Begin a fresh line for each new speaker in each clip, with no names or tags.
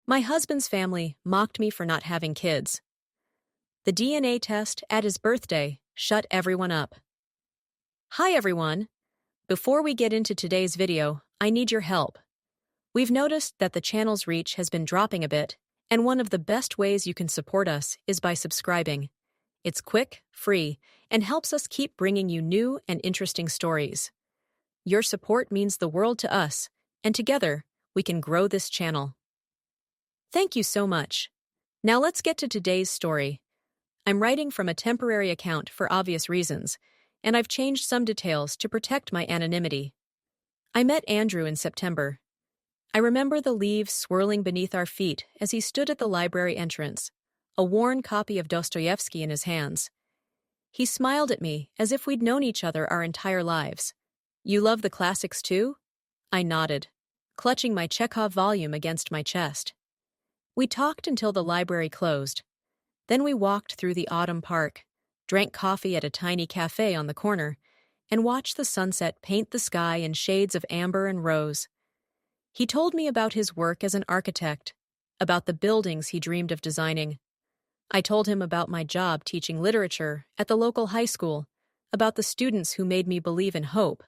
My husband's family mocked me for not having kids. The DNA test at his birthday shut everyone up. Hi everyone. Before we get into today's video, I need your help. We've noticed that the channel's reach has been dropping a bit, and one of the best ways you can support us is by subscribing. It's quick, free, and helps us keep bringing you new and interesting stories. Your support means the world to us, and together, we can grow this channel. Thank you so much. Now let's get to today's story. I'm writing from a temporary account for obvious reasons, and I've changed some details to protect my anonymity. I met Andrew in September. I remember the leaves swirling beneath our feet as he stood at the library entrance, a worn copy of Dostoevsky in his hands. He smiled at me as if we'd known each other our entire lives. You love the classics too? I nodded, clutching my Chekhov volume against my chest. We talked until the library closed. Then we walked through the autumn park, drank coffee at a tiny cafe on the corner, and watched the sunset paint the sky in shades of amber and rose. He told me about his work as an architect, about the buildings he dreamed of designing. I told him about my job teaching literature at the local high school, about the students who made me believe in hope.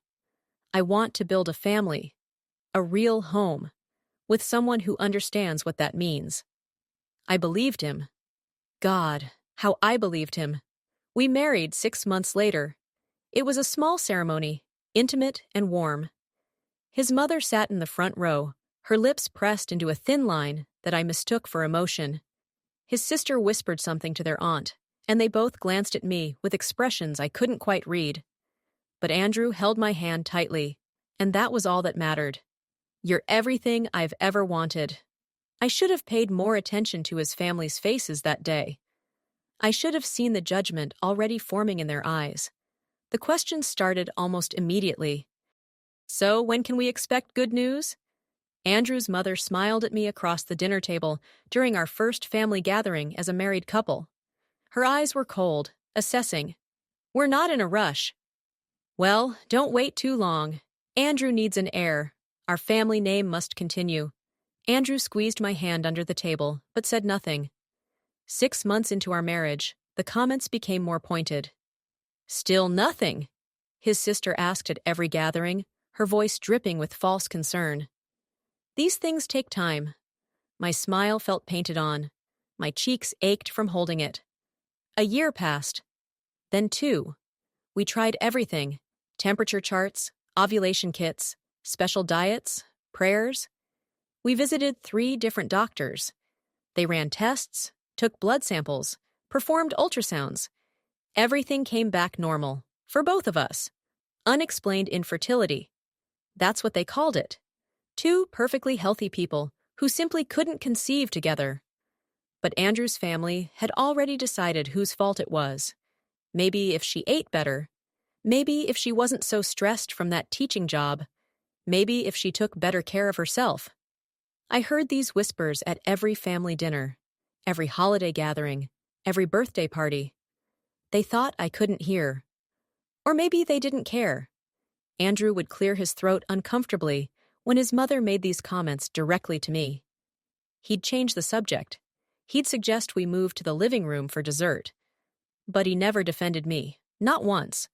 I want to build a family, a real home, with someone who understands what that means. I believed him. God, how I believed him. We married 6 months later. It was a small ceremony, intimate and warm. His mother sat in the front row, her lips pressed into a thin line that I mistook for emotion. His sister whispered something to their aunt, and they both glanced at me with expressions I couldn't quite read. But Andrew held my hand tightly, and that was all that mattered. You're everything I've ever wanted. I should have paid more attention to his family's faces that day. I should have seen the judgment already forming in their eyes. The questions started almost immediately. So, when can we expect good news? Andrew's mother smiled at me across the dinner table during our first family gathering as a married couple. Her eyes were cold, assessing. We're not in a rush. Well, don't wait too long. Andrew needs an heir. Our family name must continue. Andrew squeezed my hand under the table, but said nothing. 6 months into our marriage, the comments became more pointed. Still nothing? His sister asked at every gathering, her voice dripping with false concern. These things take time. My smile felt painted on. My cheeks ached from holding it. A year passed. Then 2. We tried everything. Temperature charts, ovulation kits, special diets, prayers. We visited 3 different doctors. They ran tests, took blood samples, performed ultrasounds. Everything came back normal, for both of us. Unexplained infertility. That's what they called it. 2 perfectly healthy people who simply couldn't conceive together. But Andrew's family had already decided whose fault it was. Maybe if she ate better. Maybe if she wasn't so stressed from that teaching job. Maybe if she took better care of herself. I heard these whispers at every family dinner, every holiday gathering, every birthday party. They thought I couldn't hear. Or maybe they didn't care. Andrew would clear his throat uncomfortably when his mother made these comments directly to me. He'd change the subject. He'd suggest we move to the living room for dessert. But he never defended me, not once.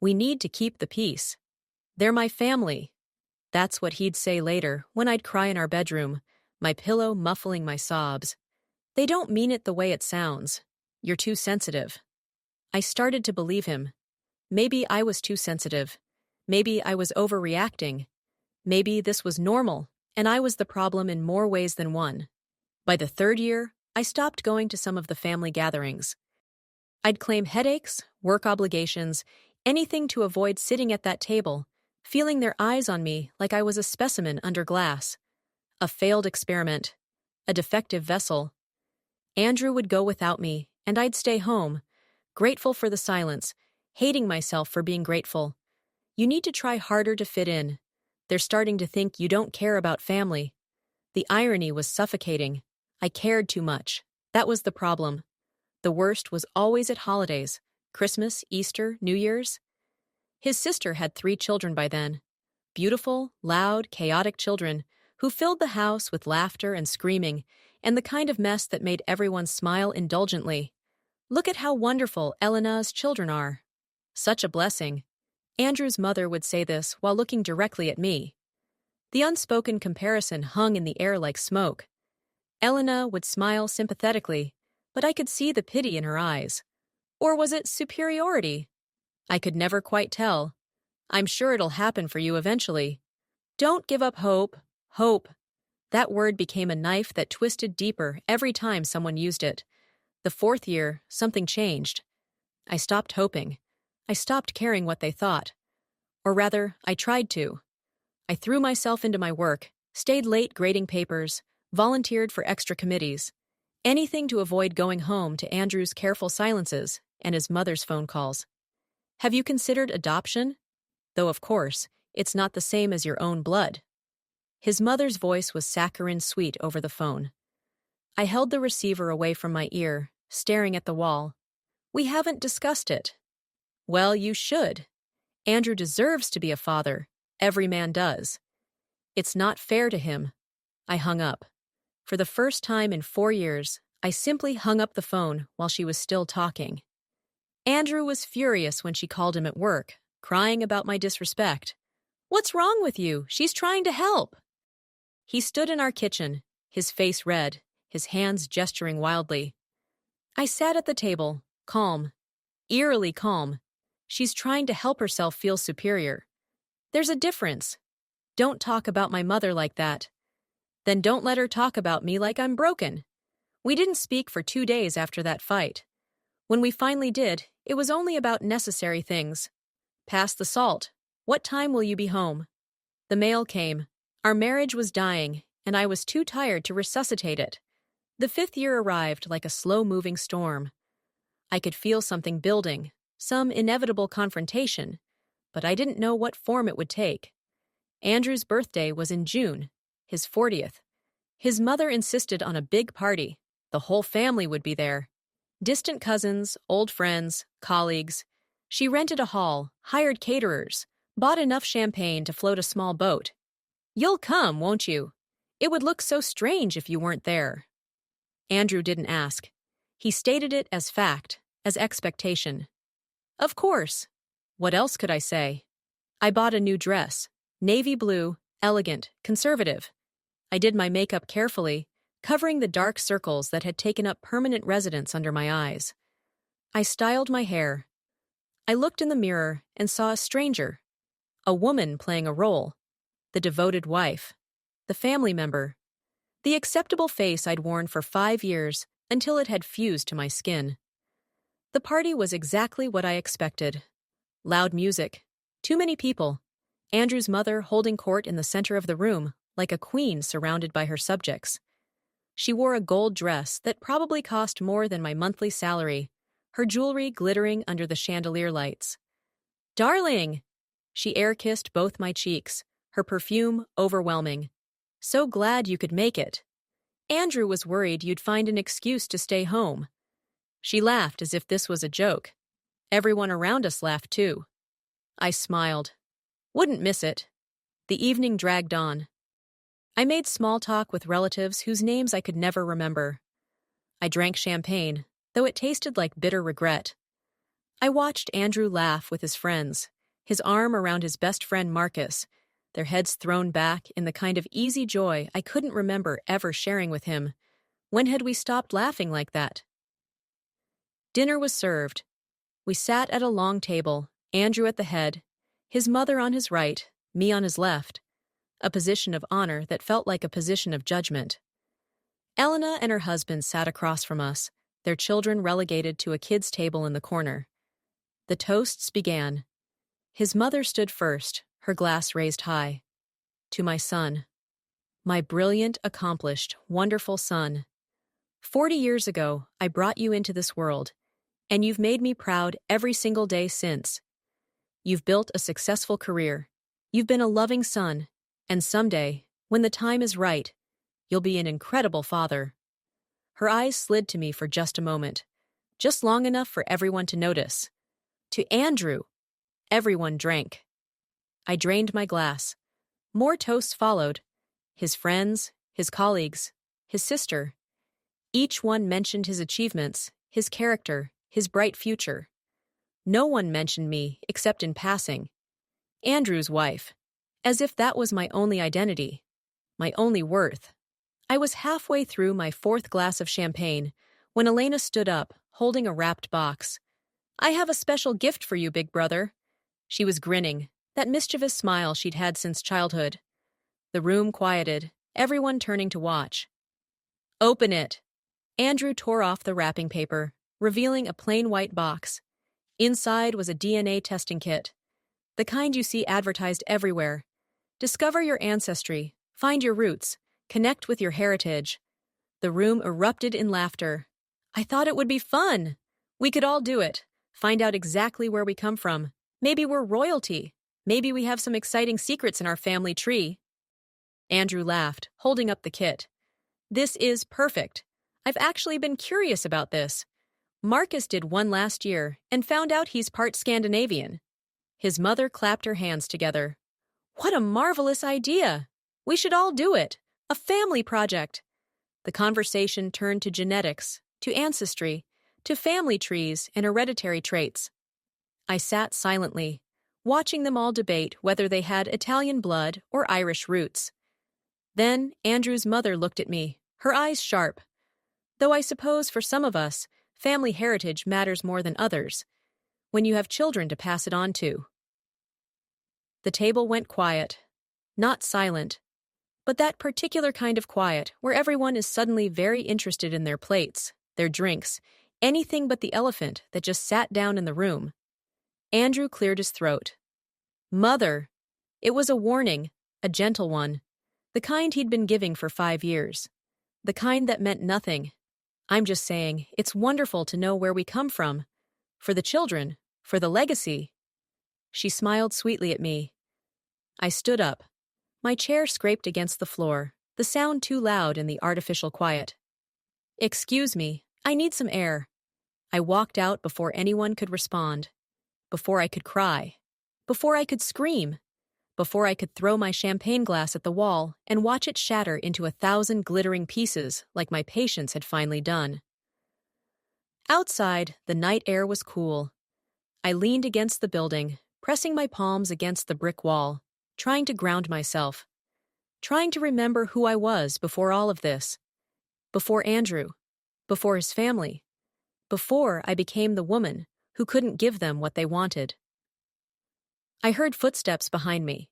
We need to keep the peace. They're my family. That's what he'd say later when I'd cry in our bedroom, my pillow muffling my sobs. They don't mean it the way it sounds. You're too sensitive. I started to believe him. Maybe I was too sensitive. Maybe I was overreacting. Maybe this was normal, and I was the problem in more ways than one. By the 3rd year, I stopped going to some of the family gatherings. I'd claim headaches, work obligations, anything to avoid sitting at that table, feeling their eyes on me like I was a specimen under glass. A failed experiment. A defective vessel. Andrew would go without me, and I'd stay home, grateful for the silence, hating myself for being grateful. You need to try harder to fit in. They're starting to think you don't care about family. The irony was suffocating. I cared too much. That was the problem. The worst was always at holidays, Christmas, Easter, New Year's. His sister had 3 children by then. Beautiful, loud, chaotic children who filled the house with laughter and screaming, and the kind of mess that made everyone smile indulgently. Look at how wonderful Elena's children are. Such a blessing. Andrew's mother would say this while looking directly at me. The unspoken comparison hung in the air like smoke. Elena would smile sympathetically, but I could see the pity in her eyes. Or was it superiority? I could never quite tell. I'm sure it'll happen for you eventually. Don't give up hope. Hope. That word became a knife that twisted deeper every time someone used it. The fourth year, something changed. I stopped hoping. I stopped caring what they thought. Or rather, I tried to. I threw myself into my work, stayed late grading papers, volunteered for extra committees. Anything to avoid going home to Andrew's careful silences and his mother's phone calls. Have you considered adoption? Though, of course, it's not the same as your own blood. His mother's voice was saccharine sweet over the phone. I held the receiver away from my ear, staring at the wall. We haven't discussed it. Well, you should. Andrew deserves to be a father. Every man does. It's not fair to him. I hung up. For the first time in 4 years, I simply hung up the phone while she was still talking. Andrew was furious when she called him at work, crying about my disrespect. What's wrong with you? She's trying to help. He stood in our kitchen, his face red, his hands gesturing wildly. I sat at the table, calm, eerily calm. She's trying to help herself feel superior. There's a difference. Don't talk about my mother like that. Then don't let her talk about me like I'm broken. We didn't speak for 2 days after that fight. When we finally did, it was only about necessary things. Pass the salt. What time will you be home? The mail came. Our marriage was dying, and I was too tired to resuscitate it. The 5th year arrived like a slow-moving storm. I could feel something building, some inevitable confrontation, but I didn't know what form it would take. Andrew's birthday was in June, his 40th. His mother insisted on a big party. The whole family would be there. Distant cousins, old friends, colleagues. She rented a hall, hired caterers, bought enough champagne to float a small boat. You'll come, won't you? It would look so strange if you weren't there. Andrew didn't ask. He stated it as fact, as expectation. Of course. What else could I say? I bought a new dress, navy blue, elegant, conservative. I did my makeup carefully, covering the dark circles that had taken up permanent residence under my eyes. I styled my hair. I looked in the mirror and saw a stranger, a woman playing a role, the devoted wife, the family member, the acceptable face I'd worn for 5 years until it had fused to my skin. The party was exactly what I expected. Loud music, too many people, Andrew's mother holding court in the center of the room like a queen surrounded by her subjects. She wore a gold dress that probably cost more than my monthly salary, her jewelry glittering under the chandelier lights. Darling! She air-kissed both my cheeks, her perfume overwhelming. So glad you could make it. Andrew was worried you'd find an excuse to stay home. She laughed as if this was a joke. Everyone around us laughed too. I smiled. Wouldn't miss it. The evening dragged on. I made small talk with relatives whose names I could never remember. I drank champagne, though it tasted like bitter regret. I watched Andrew laugh with his friends, his arm around his best friend Marcus, their heads thrown back in the kind of easy joy I couldn't remember ever sharing with him. When had we stopped laughing like that? Dinner was served. We sat at a long table, Andrew at the head, his mother on his right, me on his left, a position of honor that felt like a position of judgment. Elena and her husband sat across from us, their children relegated to a kids' table in the corner. The toasts began. His mother stood first, her glass raised high. To my son. My brilliant, accomplished, wonderful son. 40 years ago, I brought you into this world, and you've made me proud every single day since. You've built a successful career. You've been a loving son, and someday, when the time is right, you'll be an incredible father. Her eyes slid to me for just a moment, just long enough for everyone to notice. To Andrew, everyone drank. I drained my glass. More toasts followed. His friends, his colleagues, his sister. Each one mentioned his achievements, his character, his bright future. No one mentioned me except in passing. Andrew's wife. As if that was my only identity, my only worth. I was halfway through my fourth glass of champagne when Elena stood up, holding a wrapped box. "I have a special gift for you, big brother." She was grinning, that mischievous smile she'd had since childhood. The room quieted, everyone turning to watch. "Open it." Andrew tore off the wrapping paper, revealing a plain white box. Inside was a DNA testing kit, the kind you see advertised everywhere. Discover your ancestry, find your roots, connect with your heritage. The room erupted in laughter. I thought it would be fun. We could all do it, find out exactly where we come from. Maybe we're royalty. Maybe we have some exciting secrets in our family tree. Andrew laughed, holding up the kit. "This is perfect. I've actually been curious about this. Marcus did one last year and found out he's part Scandinavian." His mother clapped her hands together. "What a marvelous idea! We should all do it. A family project." The conversation turned to genetics, to ancestry, to family trees and hereditary traits. I sat silently, watching them all debate whether they had Italian blood or Irish roots. Then Andrew's mother looked at me, her eyes sharp. Though I suppose for some of us, family heritage matters more than others, when you have children to pass it on to. The table went quiet, not silent, but that particular kind of quiet where everyone is suddenly very interested in their plates, their drinks, anything but the elephant that just sat down in the room. Andrew cleared his throat. "Mother!" It was a warning, a gentle one, the kind he'd been giving for 5 years, the kind that meant nothing. "I'm just saying, it's wonderful to know where we come from. For the children, for the legacy." She smiled sweetly at me. I stood up. My chair scraped against the floor, the sound too loud in the artificial quiet. "Excuse me, I need some air." I walked out before anyone could respond, before I could cry, before I could scream, before I could throw my champagne glass at the wall and watch it shatter into 1,000 glittering pieces like my patience had finally done. Outside, the night air was cool. I leaned against the building, pressing my palms against the brick wall, trying to ground myself, trying to remember who I was before all of this, before Andrew, before his family, before I became the woman who couldn't give them what they wanted. I heard footsteps behind me.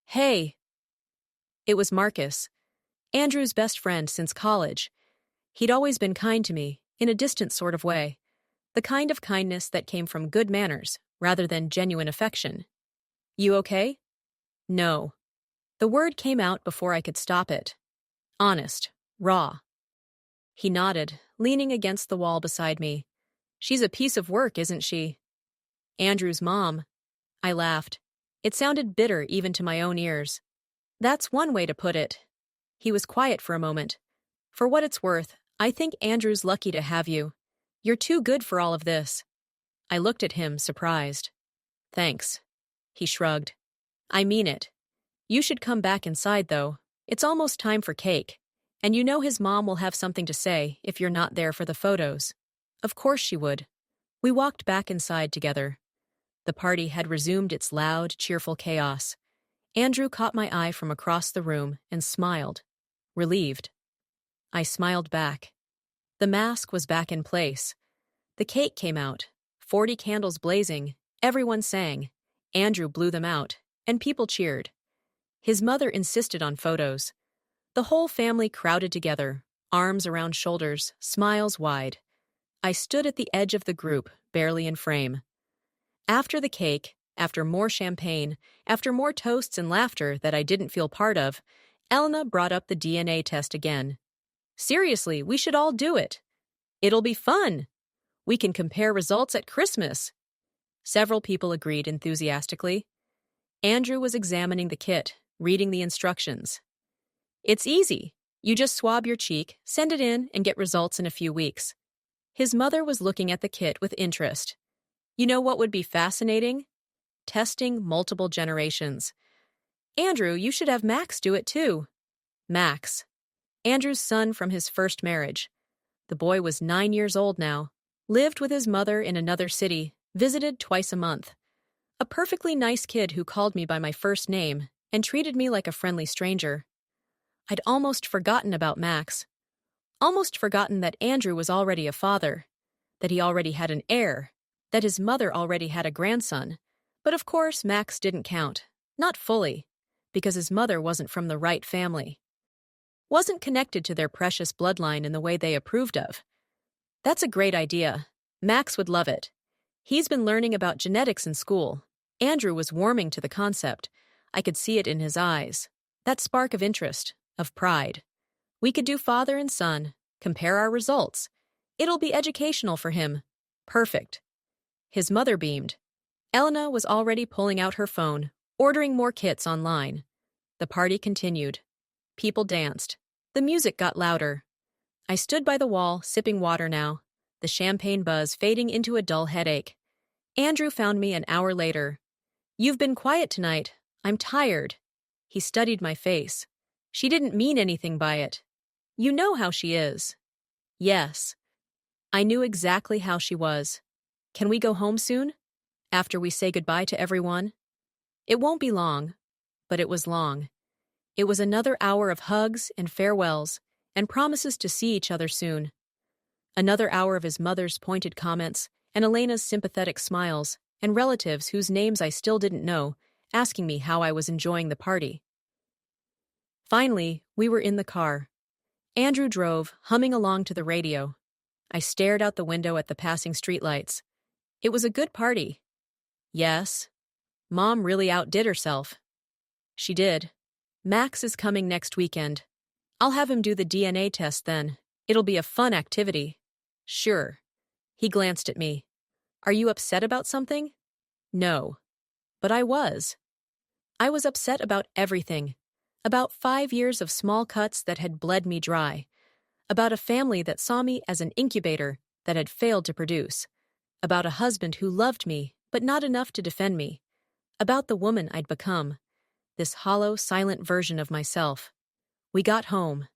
"Hey!" It was Marcus, Andrew's best friend since college. He'd always been kind to me, in a distant sort of way, the kind of kindness that came from good manners rather than genuine affection. "You okay?" "No." The word came out before I could stop it. Honest, raw. He nodded, leaning against the wall beside me. "She's a piece of work, isn't she?" "Andrew's mom." I laughed. It sounded bitter even to my own ears. "That's one way to put it." He was quiet for a moment. "For what it's worth, I think Andrew's lucky to have you. You're too good for all of this." I looked at him, surprised. "Thanks." He shrugged. "I mean it. You should come back inside, though. It's almost time for cake. And you know his mom will have something to say if you're not there for the photos." Of course she would. We walked back inside together. The party had resumed its loud, cheerful chaos. Andrew caught my eye from across the room and smiled, relieved. I smiled back. The mask was back in place. The cake came out, 40 candles blazing, everyone sang. Andrew blew them out, and people cheered. His mother insisted on photos. The whole family crowded together, arms around shoulders, smiles wide. I stood at the edge of the group, barely in frame. After the cake, after more champagne, after more toasts and laughter that I didn't feel part of, Elena brought up the DNA test again. "Seriously, we should all do it. It'll be fun. We can compare results at Christmas." Several people agreed enthusiastically. Andrew was examining the kit, reading the instructions. "It's easy. You just swab your cheek, send it in, and get results in a few weeks." His mother was looking at the kit with interest. "You know what would be fascinating? Testing multiple generations. Andrew, you should have Max do it too." Max. Andrew's son from his first marriage. The boy was 9 years old now, lived with his mother in another city, visited twice a month. A perfectly nice kid who called me by my first name and treated me like a friendly stranger. I'd almost forgotten about Max. Almost forgotten that Andrew was already a father, that he already had an heir, that his mother already had a grandson. But of course, Max didn't count. Not fully, because his mother wasn't from the right family. Wasn't connected to their precious bloodline in the way they approved of. That's a great idea. Max would love it. He's been learning about genetics in school. Andrew was warming to the concept. I could see it in his eyes. That spark of interest, of pride. We could do father and son, compare our results. It'll be educational for him. Perfect. His mother beamed. Elena was already pulling out her phone, ordering more kits online. The party continued. People danced. The music got louder. I stood by the wall, sipping water now, the champagne buzz fading into a dull headache. Andrew found me an hour later. "You've been quiet tonight. I'm tired." He studied my face. "She didn't mean anything by it. You know how she is." Yes. I knew exactly how she was. "Can we go home soon? After we say goodbye to everyone?" It won't be long. But it was long. It was another hour of hugs and farewells and promises to see each other soon. Another hour of his mother's pointed comments and Elena's sympathetic smiles and relatives whose names I still didn't know, asking me how I was enjoying the party. Finally, we were in the car. Andrew drove, humming along to the radio. I stared out the window at the passing streetlights. It was a good party. Yes. Mom really outdid herself. She did. Max is coming next weekend. I'll have him do the DNA test then. It'll be a fun activity. Sure. He glanced at me. Are you upset about something? No. But I was. I was upset about everything. About 5 years of small cuts that had bled me dry. About a family that saw me as an incubator that had failed to produce. About a husband who loved me, but not enough to defend me. About the woman I'd become. This hollow, silent version of myself. We got home.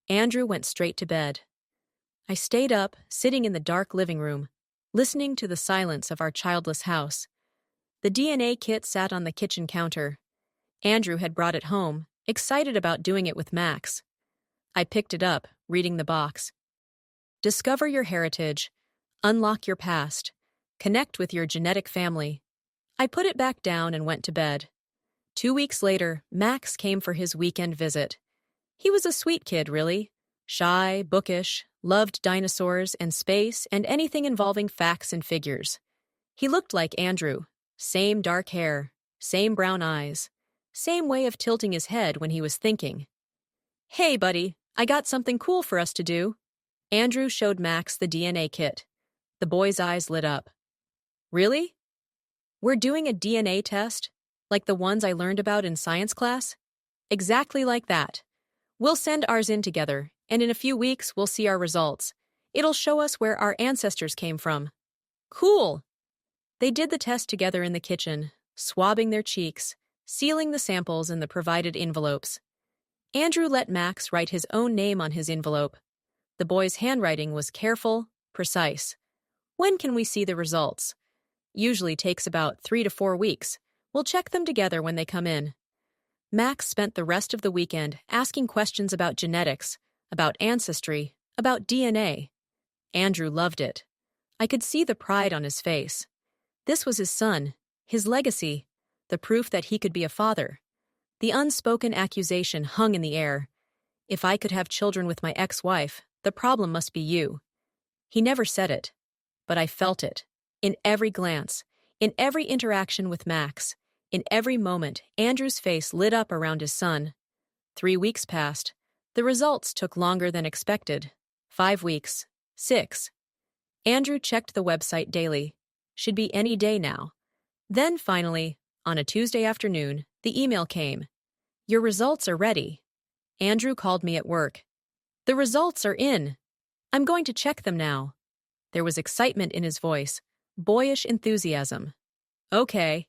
Andrew went straight to bed. I stayed up, sitting in the dark living room, listening to the silence of our childless house. The DNA kit sat on the kitchen counter. Andrew had brought it home, excited about doing it with Max. I picked it up, reading the box. Discover your heritage. Unlock your past. Connect with your genetic family. I put it back down and went to bed. 2 weeks later, Max came for his weekend visit. He was a sweet kid, really. Shy, bookish, loved dinosaurs and space and anything involving facts and figures. He looked like Andrew. Same dark hair, same brown eyes, same way of tilting his head when he was thinking. "Hey, buddy, I got something cool for us to do." Andrew showed Max the DNA kit. The boy's eyes lit up. "Really? We're doing a DNA test? Like the ones I learned about in science class?" "Exactly like that. We'll send ours in together, and in a few weeks we'll see our results. It'll show us where our ancestors came from." "Cool!" They did the test together in the kitchen, swabbing their cheeks, sealing the samples in the provided envelopes. Andrew let Max write his own name on his envelope. The boy's handwriting was careful, precise. "When can we see the results?" "Usually takes about 3 to 4 weeks. We'll check them together when they come in." Max spent the rest of the weekend asking questions about genetics, about ancestry, about DNA. Andrew loved it. I could see the pride on his face. This was his son, his legacy, the proof that he could be a father. The unspoken accusation hung in the air. If I could have children with my ex-wife, the problem must be you. He never said it, but I felt it. In every glance, in every interaction with Max, in every moment, Andrew's face lit up around his son. 3 weeks passed. The results took longer than expected. 5 weeks. 6. Andrew checked the website daily. Should be any day now. Then finally, on a Tuesday afternoon, the email came. "Your results are ready." Andrew called me at work. "The results are in. I'm going to check them now." There was excitement in his voice, boyish enthusiasm. "Okay."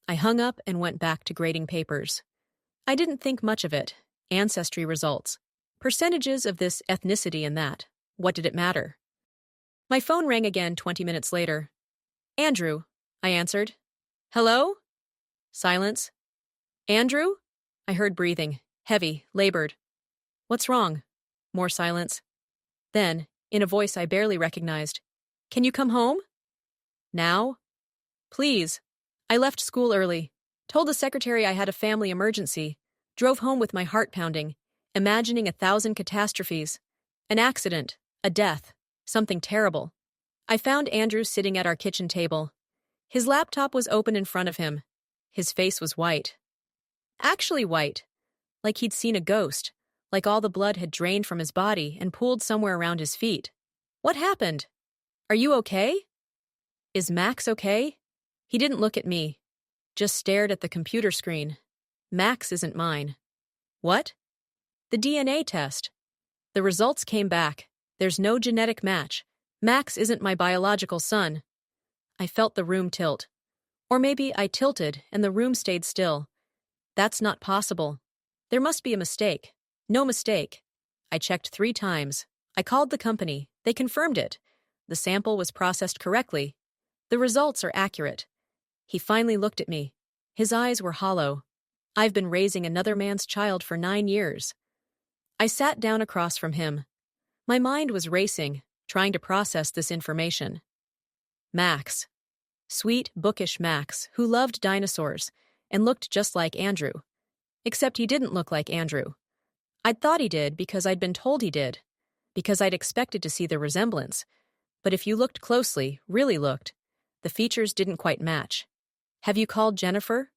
I hung up and went back to grading papers. I didn't think much of it. Ancestry results. Percentages of this ethnicity and that. What did it matter? My phone rang again 20 minutes later. Andrew, I answered. Hello? Silence. Andrew? I heard breathing, heavy, labored. What's wrong? More silence. Then, in a voice I barely recognized, can you come home? Now? Please. I left school early, told the secretary I had a family emergency, drove home with my heart pounding, imagining 1,000 catastrophes. An accident, a death, something terrible. I found Andrew sitting at our kitchen table. His laptop was open in front of him. His face was white. Actually white, like he'd seen a ghost, like all the blood had drained from his body and pooled somewhere around his feet. What happened? Are you okay? Is Max okay? He didn't look at me, just stared at the computer screen. Max isn't mine. What? The DNA test. The results came back. There's no genetic match. Max isn't my biological son. I felt the room tilt. Or maybe I tilted and the room stayed still. That's not possible. There must be a mistake. No mistake. I checked 3 times. I called the company. They confirmed it. The sample was processed correctly. The results are accurate. He finally looked at me. His eyes were hollow. I've been raising another man's child for 9 years. I sat down across from him. My mind was racing, trying to process this information. Max. Sweet, bookish Max, who loved dinosaurs and looked just like Andrew. Except he didn't look like Andrew. I'd thought he did because I'd been told he did, because I'd expected to see the resemblance. But if you looked closely, really looked, the features didn't quite match. Have you called Jennifer?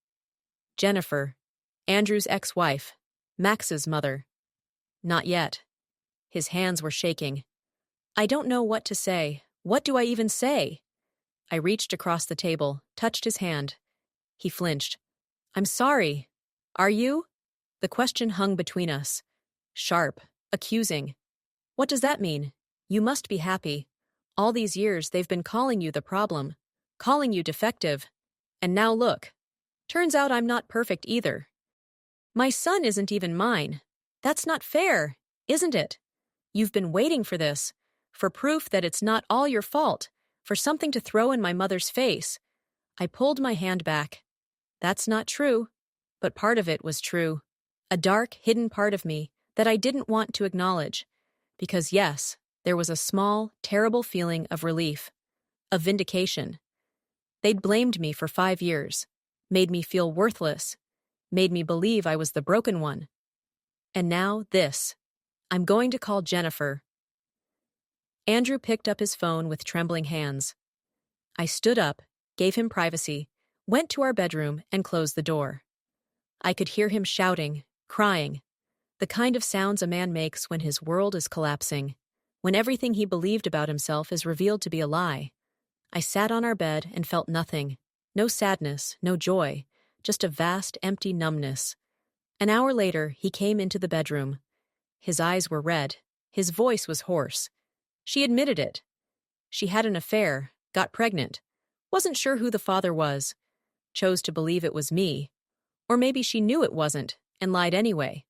Jennifer. Andrew's ex-wife. Max's mother. Not yet. His hands were shaking. I don't know what to say. What do I even say? I reached across the table, touched his hand. He flinched. I'm sorry. Are you? The question hung between us. Sharp, accusing. What does that mean? You must be happy. All these years they've been calling you the problem, calling you defective. And now look. Turns out I'm not perfect either. My son isn't even mine. That's not fair, isn't it? You've been waiting for this, for proof that it's not all your fault, for something to throw in my mother's face. I pulled my hand back. That's not true. But part of it was true. A dark, hidden part of me that I didn't want to acknowledge. Because yes, there was a small, terrible feeling of relief, of vindication. They'd blamed me for 5 years, made me feel worthless, made me believe I was the broken one. And now this. I'm going to call Jennifer. Andrew picked up his phone with trembling hands. I stood up, gave him privacy, went to our bedroom and closed the door. I could hear him shouting, crying, the kind of sounds a man makes when his world is collapsing, when everything he believed about himself is revealed to be a lie. I sat on our bed and felt nothing, no sadness, no joy, just a vast, empty numbness. An hour later, he came into the bedroom. His eyes were red, his voice was hoarse. She admitted it. She had an affair, got pregnant, wasn't sure who the father was, chose to believe it was me. Or maybe she knew it wasn't, and lied anyway.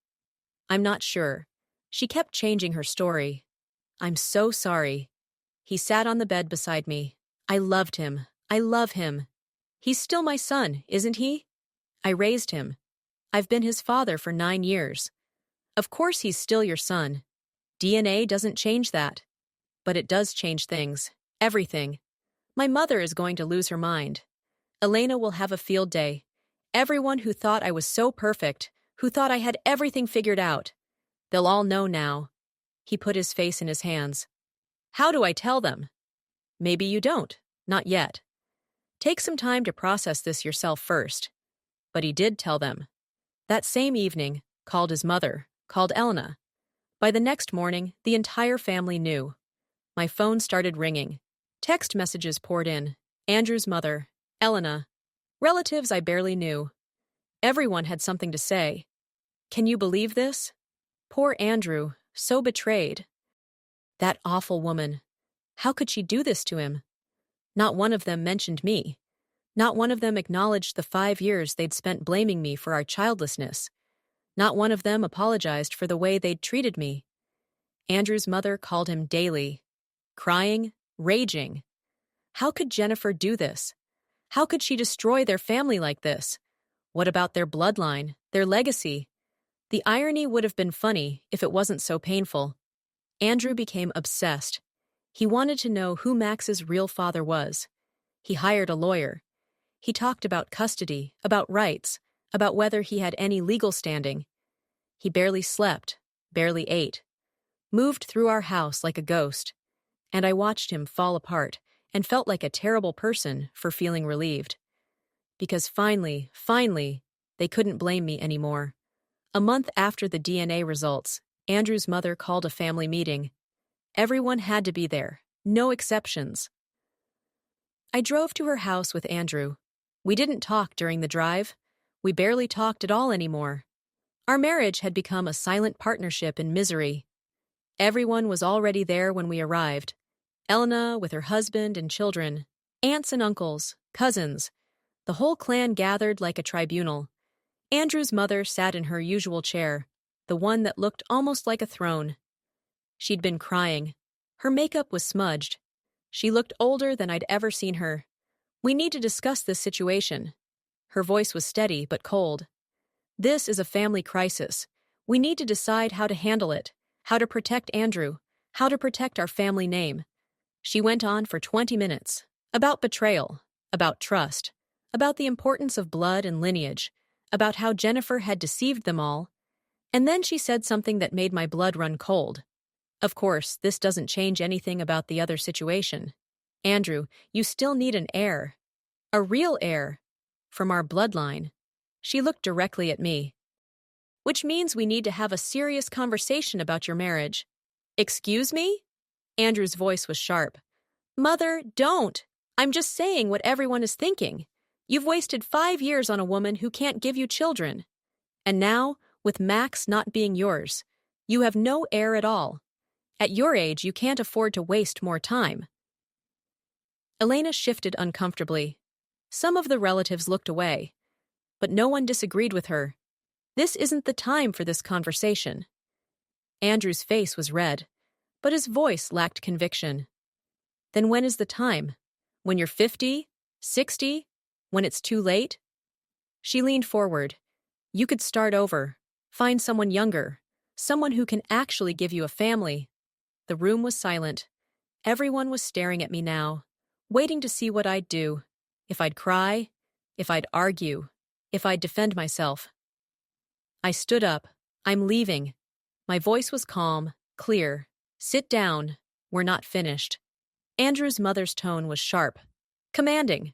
I'm not sure. She kept changing her story. I'm so sorry. He sat on the bed beside me. I loved him. I love him. He's still my son, isn't he? I raised him. I've been his father for 9 years. Of course he's still your son. DNA doesn't change that. But it does change things. Everything. My mother is going to lose her mind. Elena will have a field day. Everyone who thought I was so perfect, who thought I had everything figured out. They'll all know now. He put his face in his hands. How do I tell them? Maybe you don't. Not yet. Take some time to process this yourself first. But he did tell them. That same evening, called his mother, called Elena. By the next morning, the entire family knew. My phone started ringing. Text messages poured in. Andrew's mother, Elena. Relatives I barely knew. Everyone had something to say. Can you believe this? Poor Andrew, so betrayed. That awful woman. How could she do this to him? Not one of them mentioned me. Not one of them acknowledged the 5 years they'd spent blaming me for our childlessness. Not one of them apologized for the way they'd treated me. Andrew's mother called him daily, crying, raging. How could Jennifer do this? How could she destroy their family like this? What about their bloodline, their legacy? The irony would have been funny if it wasn't so painful. Andrew became obsessed. He wanted to know who Max's real father was. He hired a lawyer. He talked about custody, about rights, about whether he had any legal standing. He barely slept, barely ate, moved through our house like a ghost, and I watched him fall apart and felt like a terrible person for feeling relieved. Because finally, they couldn't blame me anymore. A month after the DNA results, Andrew's mother called a family meeting. Everyone had to be there, no exceptions. I drove to her house with Andrew. We didn't talk during the drive. We barely talked at all anymore. Our marriage had become a silent partnership in misery. Everyone was already there when we arrived. Elena with her husband and children, aunts and uncles, cousins. The whole clan gathered like a tribunal. Andrew's mother sat in her usual chair, the one that looked almost like a throne. She'd been crying. Her makeup was smudged. She looked older than I'd ever seen her. We need to discuss this situation. Her voice was steady but cold. This is a family crisis. We need to decide how to handle it, how to protect Andrew, how to protect our family name. She went on for 20 minutes, about betrayal, about trust, about the importance of blood and lineage, about how Jennifer had deceived them all. And then she said something that made my blood run cold. Of course, this doesn't change anything about the other situation. Andrew, you still need an heir. A real heir. From our bloodline. She looked directly at me. Which means we need to have a serious conversation about your marriage. Excuse me? Andrew's voice was sharp. Mother, don't. I'm just saying what everyone is thinking. You've wasted 5 years on a woman who can't give you children. And now, with Max not being yours, you have no heir at all. At your age, you can't afford to waste more time. Elena shifted uncomfortably. Some of the relatives looked away, but no one disagreed with her. This isn't the time for this conversation. Andrew's face was red, but his voice lacked conviction. Then when is the time? When you're 50? 60? When it's too late? She leaned forward. You could start over. Find someone younger. Someone who can actually give you a family. The room was silent. Everyone was staring at me now, waiting to see what I'd do. If I'd cry, if I'd argue, if I'd defend myself. I stood up. I'm leaving. My voice was calm, clear. Sit down. We're not finished. Andrew's mother's tone was sharp, commanding.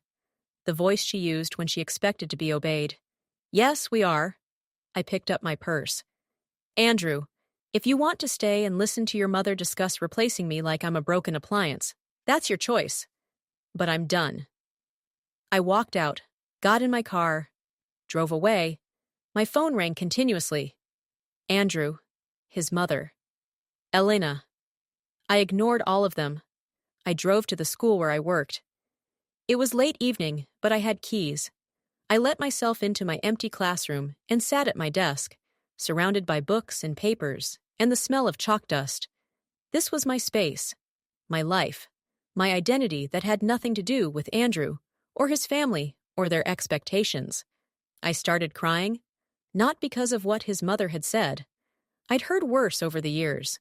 The voice she used when she expected to be obeyed. Yes, we are. I picked up my purse. Andrew, if you want to stay and listen to your mother discuss replacing me like I'm a broken appliance, that's your choice. But I'm done. I walked out, got in my car, drove away. My phone rang continuously. Andrew, his mother, Elena. I ignored all of them. I drove to the school where I worked. It was late evening, but I had keys. I let myself into my empty classroom and sat at my desk, surrounded by books and papers and the smell of chalk dust. This was my space, my life, my identity that had nothing to do with Andrew or his family or their expectations. I started crying, not because of what his mother had said. I'd heard worse over the years,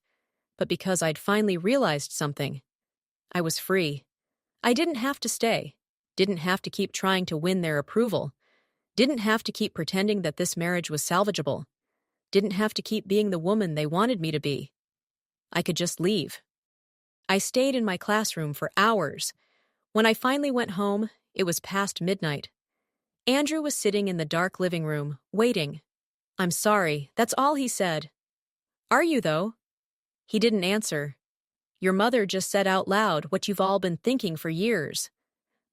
but because I'd finally realized something. I was free. I didn't have to stay, didn't have to keep trying to win their approval, didn't have to keep pretending that this marriage was salvageable, didn't have to keep being the woman they wanted me to be. I could just leave. I stayed in my classroom for hours. When I finally went home, it was past midnight. Andrew was sitting in the dark living room, waiting. I'm sorry, that's all he said. Are you, though? He didn't answer. Your mother just said out loud what you've all been thinking for years.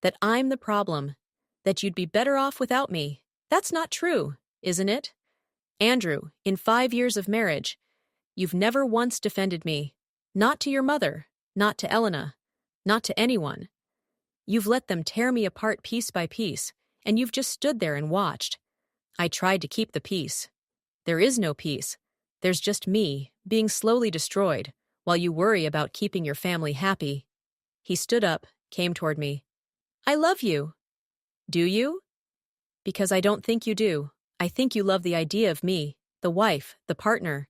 That I'm the problem. That you'd be better off without me. That's not true, isn't it? Andrew, in 5 years of marriage, you've never once defended me. Not to your mother, not to Elena, not to anyone. You've let them tear me apart piece by piece, and you've just stood there and watched. I tried to keep the peace. There is no peace. There's just me, being slowly destroyed, while you worry about keeping your family happy. He stood up, came toward me. I love you. Do you? Because I don't think you do. I think you love the idea of me, the wife, the partner,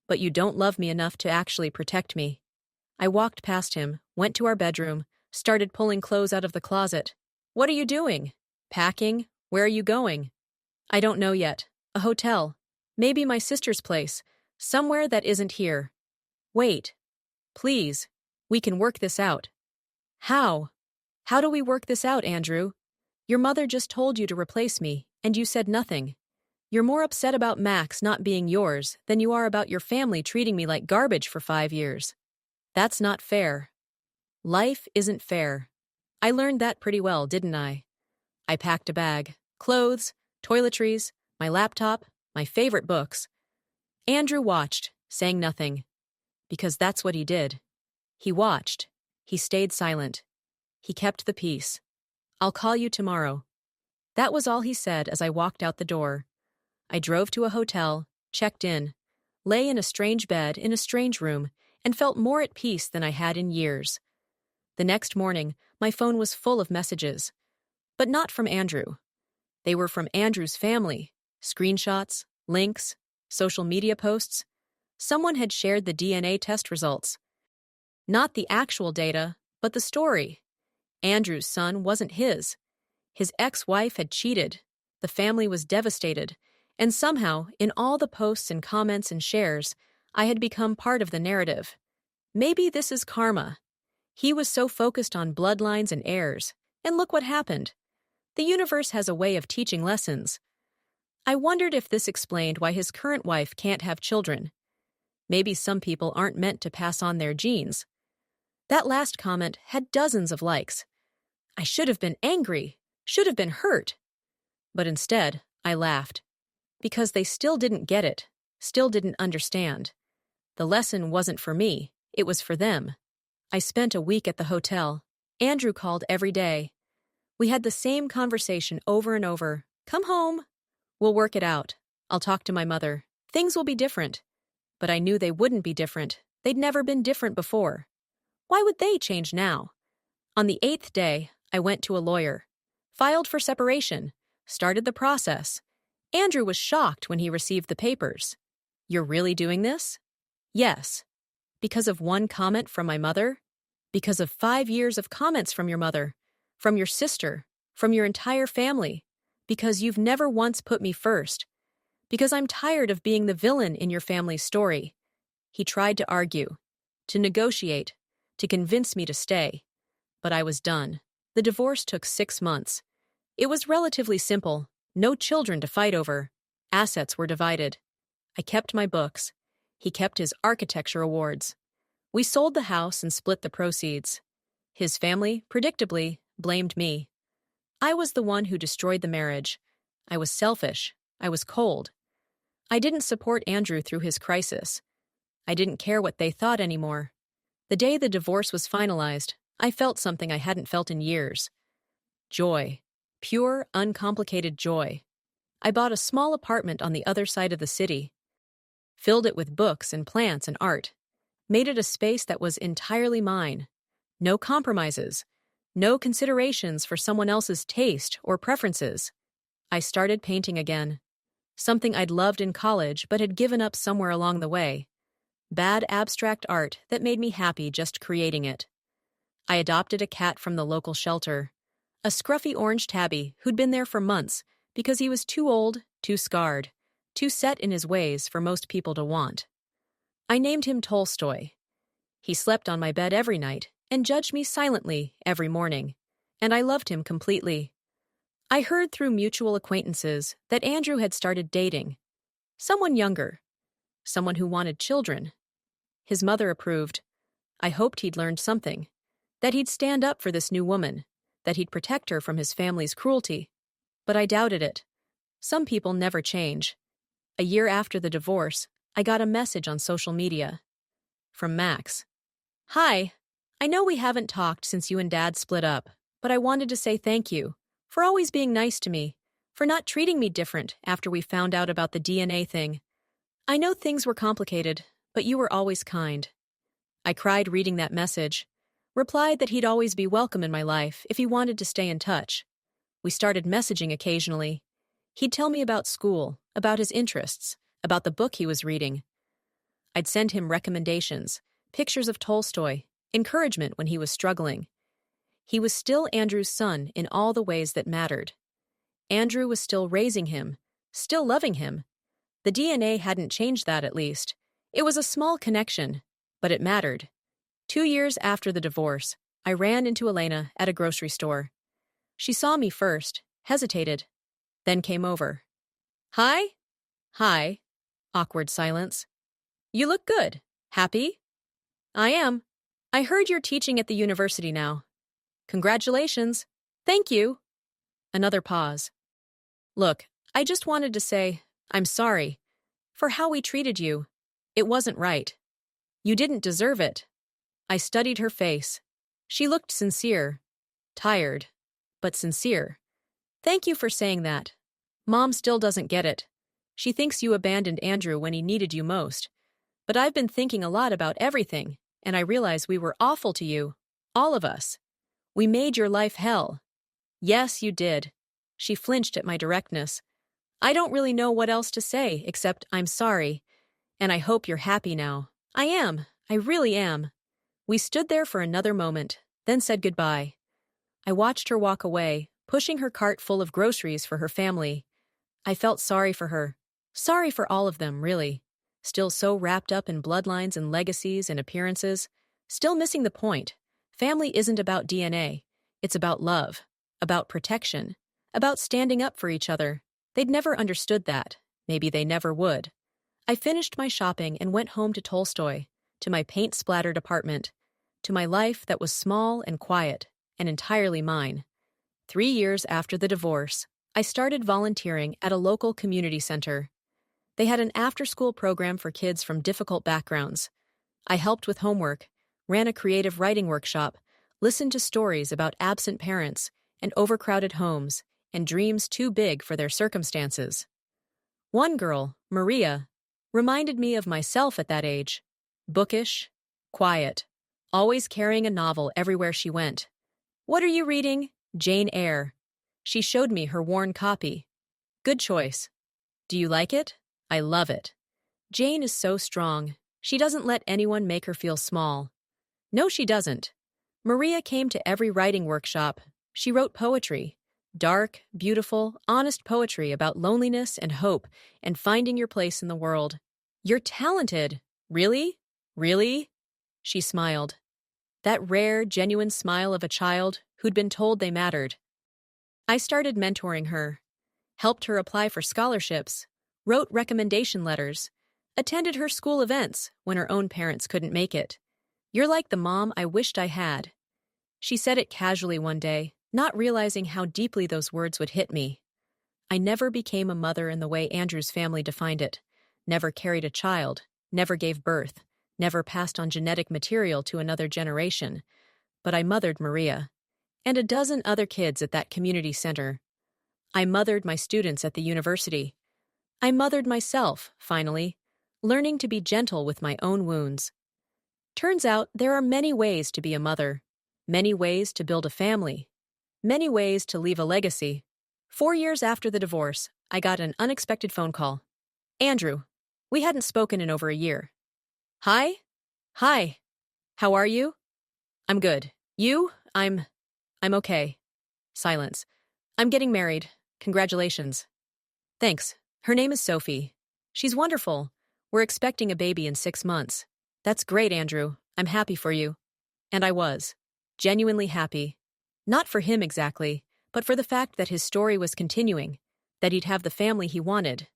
but you don't love me enough to actually protect me. I walked past him, went to our bedroom, started pulling clothes out of the closet. What are you doing? Packing? Where are you going? I don't know yet. A hotel. Maybe my sister's place. Somewhere that isn't here. Wait. Please. We can work this out. How? How do we work this out, Andrew? Your mother just told you to replace me, and you said nothing. You're more upset about Max not being yours than you are about your family treating me like garbage for 5 years. That's not fair. Life isn't fair. I learned that pretty well, didn't I? I packed a bag, clothes, toiletries, my laptop, my favorite books. Andrew watched, saying nothing. Because that's what he did. He watched. He stayed silent. He kept the peace. I'll call you tomorrow. That was all he said as I walked out the door. I drove to a hotel, checked in, lay in a strange bed in a strange room, and felt more at peace than I had in years. The next morning, my phone was full of messages. But not from Andrew. They were from Andrew's family. Screenshots, links, social media posts. Someone had shared the DNA test results. Not the actual data, but the story. Andrew's son wasn't his. His ex-wife had cheated. The family was devastated. And somehow, in all the posts and comments and shares, I had become part of the narrative. Maybe this is karma. He was so focused on bloodlines and heirs. And look what happened. The universe has a way of teaching lessons. I wondered if this explained why his current wife can't have children. Maybe some people aren't meant to pass on their genes. That last comment had dozens of likes. I should have been angry, should have been hurt. But instead, I laughed. Because they still didn't get it, still didn't understand. The lesson wasn't for me, it was for them. I spent a week at the hotel. Andrew called every day. We had the same conversation over and over. Come home. We'll work it out. I'll talk to my mother. Things will be different. But I knew they wouldn't be different. They'd never been different before. Why would they change now? On the 8th day, I went to a lawyer. Filed for separation. Started the process. Andrew was shocked when he received the papers. You're really doing this? Yes. Because of one comment from my mother? Because of 5 years of comments from your mother? From your sister? From your entire family? Because you've never once put me first? Because I'm tired of being the villain in your family's story. He tried to argue, to negotiate, to convince me to stay. But I was done. The divorce took 6 months. It was relatively simple. No children to fight over. Assets were divided. I kept my books. He kept his architecture awards. We sold the house and split the proceeds. His family, predictably, blamed me. I was the one who destroyed the marriage. I was selfish. I was cold. I didn't support Andrew through his crisis. I didn't care what they thought anymore. The day the divorce was finalized, I felt something I hadn't felt in years. Joy. Pure, uncomplicated joy. I bought a small apartment on the other side of the city. Filled it with books and plants and art. Made it a space that was entirely mine. No compromises. No considerations for someone else's taste or preferences. I started painting again. Something I'd loved in college but had given up somewhere along the way. Bad abstract art that made me happy just creating it. I adopted a cat from the local shelter. A scruffy orange tabby who'd been there for months because he was too old, too scarred, too set in his ways for most people to want. I named him Tolstoy. He slept on my bed every night and judged me silently every morning, and I loved him completely. I heard through mutual acquaintances that Andrew had started dating. Someone younger. Someone who wanted children. His mother approved. I hoped he'd learned something. That he'd stand up for this new woman. That he'd protect her from his family's cruelty. But I doubted it. Some people never change. A year after the divorce, I got a message on social media. From Max. Hi, I know we haven't talked since you and Dad split up, but I wanted to say thank you for always being nice to me, for not treating me different after we found out about the DNA thing. I know things were complicated, but you were always kind. I cried reading that message. Replied that he'd always be welcome in my life if he wanted to stay in touch. We started messaging occasionally. He'd tell me about school, about his interests, about the book he was reading. I'd send him recommendations, pictures of Tolstoy, encouragement when he was struggling. He was still Andrew's son in all the ways that mattered. Andrew was still raising him, still loving him. The DNA hadn't changed that, at least. It was a small connection, but it mattered. 2 years after the divorce, I ran into Elena at a grocery store. She saw me first, hesitated, then came over. Hi? Hi. Awkward silence. You look good. Happy? I am. I heard you're teaching at the university now. Congratulations. Thank you. Another pause. Look, I just wanted to say, I'm sorry for how we treated you. It wasn't right. You didn't deserve it. I studied her face. She looked sincere, tired, but sincere. Thank you for saying that. Mom still doesn't get it. She thinks you abandoned Andrew when he needed you most. But I've been thinking a lot about everything, and I realize we were awful to you, all of us. We made your life hell. Yes, you did. She flinched at my directness. I don't really know what else to say except I'm sorry, and I hope you're happy now. I am. I really am. We stood there for another moment, then said goodbye. I watched her walk away, pushing her cart full of groceries for her family. I felt sorry for her. Sorry for all of them, really. Still so wrapped up in bloodlines and legacies and appearances. Still missing the point. Family isn't about DNA. It's about love, about protection, about standing up for each other. They'd never understood that. Maybe they never would. I finished my shopping and went home to Tolstoy, to my paint-splattered apartment, to my life that was small and quiet and entirely mine. 3 years after the divorce, I started volunteering at a local community center. They had an after-school program for kids from difficult backgrounds. I helped with homework, ran a creative writing workshop, listened to stories about absent parents and overcrowded homes and dreams too big for their circumstances. One girl, Maria, reminded me of myself at that age. Bookish, quiet, always carrying a novel everywhere she went. What are you reading? Jane Eyre. She showed me her worn copy. Good choice. Do you like it? I love it. Jane is so strong. She doesn't let anyone make her feel small. No, she doesn't. Maria came to every writing workshop. She wrote poetry. Dark, beautiful, honest poetry about loneliness and hope and finding your place in the world. You're talented. Really? Really? She smiled. That rare, genuine smile of a child who'd been told they mattered. I started mentoring her, helped her apply for scholarships, wrote recommendation letters, attended her school events when her own parents couldn't make it. You're like the mom I wished I had. She said it casually one day, not realizing how deeply those words would hit me. I never became a mother in the way Andrew's family defined it, never carried a child, never gave birth, never passed on genetic material to another generation. But I mothered Maria, and a dozen other kids at that community center. I mothered my students at the university. I mothered myself, finally, learning to be gentle with my own wounds. Turns out there are many ways to be a mother, many ways to build a family, many ways to leave a legacy. 4 years after the divorce, I got an unexpected phone call. Andrew. We hadn't spoken in over a year. Hi? Hi. How are you? I'm good. You? I'm okay. Silence. I'm getting married. Congratulations. Thanks. Her name is Sophie. She's wonderful. We're expecting a baby in 6 months. That's great, Andrew. I'm happy for you. And I was. Genuinely happy. Not for him exactly, but for the fact that his story was continuing, that he'd have the family he wanted.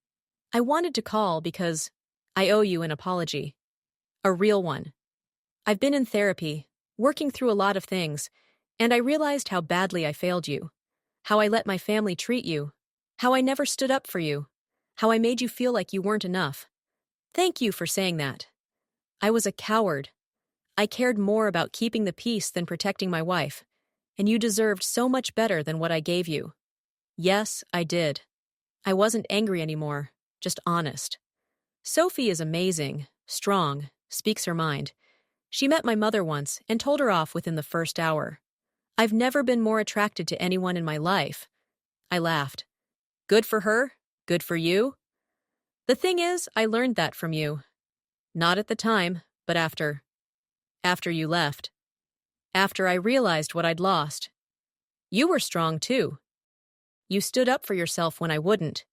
I wanted to call because I owe you an apology. A real one. I've been in therapy, working through a lot of things, and I realized how badly I failed you, how I let my family treat you, how I never stood up for you, how I made you feel like you weren't enough. Thank you for saying that. I was a coward. I cared more about keeping the peace than protecting my wife, and you deserved so much better than what I gave you. Yes, I did. I wasn't angry anymore, just honest. Sophie is amazing, strong, speaks her mind. She met my mother once and told her off within the first hour. I've never been more attracted to anyone in my life. I laughed. Good for her? Good for you? The thing is, I learned that from you. Not at the time, but after. After you left. After I realized what I'd lost. You were strong too. You stood up for yourself when I wouldn't.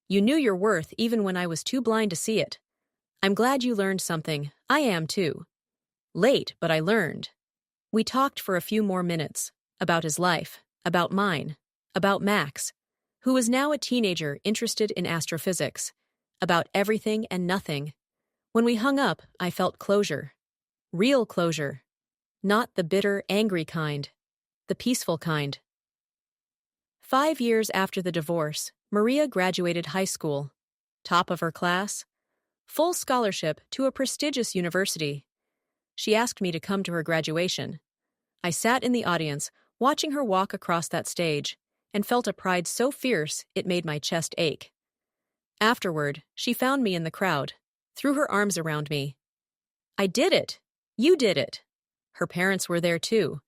You knew your worth even when I was too blind to see it. I'm glad you learned something. I am too. Late, but I learned. We talked for a few more minutes. About his life. About mine. About Max, who is now a teenager interested in astrophysics. About everything and nothing. When we hung up, I felt closure. Real closure. Not the bitter, angry kind. The peaceful kind. 5 years after the divorce, Maria graduated high school. Top of her class. Full scholarship to a prestigious university. She asked me to come to her graduation. I sat in the audience, watching her walk across that stage, and felt a pride so fierce it made my chest ache. Afterward, she found me in the crowd, threw her arms around me. I did it! You did it! Her parents were there too.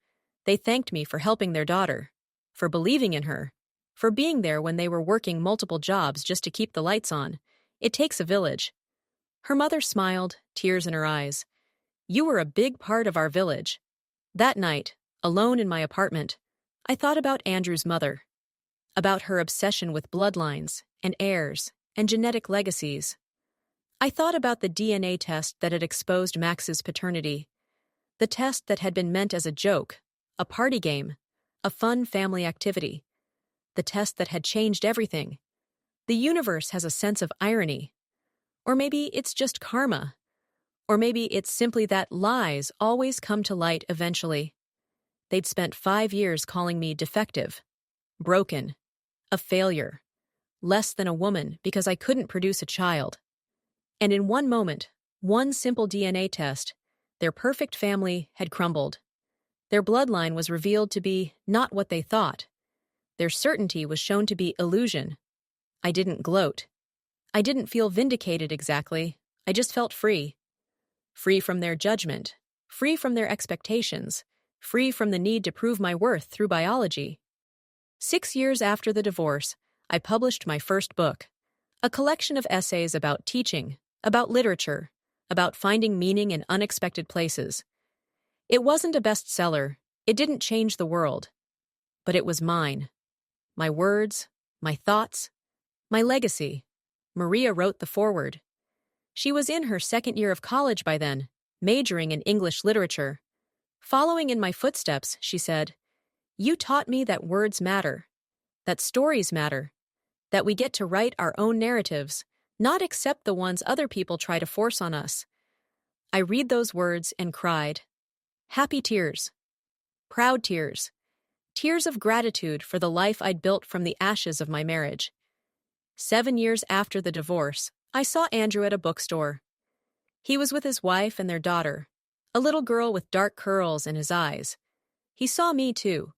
They thanked me for helping their daughter, for believing in her, for being there when they were working multiple jobs just to keep the lights on. It takes a village. Her mother smiled, tears in her eyes. You were a big part of our village. That night, alone in my apartment, I thought about Andrew's mother, about her obsession with bloodlines and heirs and genetic legacies. I thought about the DNA test that had exposed Max's paternity, the test that had been meant as a joke, a party game, a fun family activity, the test that had changed everything. The universe has a sense of irony. Or maybe it's just karma. Or maybe it's simply that lies always come to light eventually. They'd spent 5 years calling me defective, broken, a failure, less than a woman because I couldn't produce a child. And in one moment, one simple DNA test, their perfect family had crumbled. Their bloodline was revealed to be not what they thought. Their certainty was shown to be illusion. I didn't gloat. I didn't feel vindicated exactly. I just felt free. Free from their judgment, free from their expectations, free from the need to prove my worth through biology. 6 years after the divorce, I published my first book, a collection of essays about teaching, about literature, about finding meaning in unexpected places. It wasn't a bestseller, it didn't change the world, but it was mine. My words, my thoughts, my legacy. Maria wrote the foreword. She was in her second year of college by then, majoring in English literature. Following in my footsteps, she said, "You taught me that words matter, that stories matter, that we get to write our own narratives, not accept the ones other people try to force on us." I read those words and cried. Happy tears. Proud tears. Tears of gratitude for the life I'd built from the ashes of my marriage. 7 years after the divorce, I saw Andrew at a bookstore. He was with his wife and their daughter, a little girl with dark curls in his eyes. He saw me too.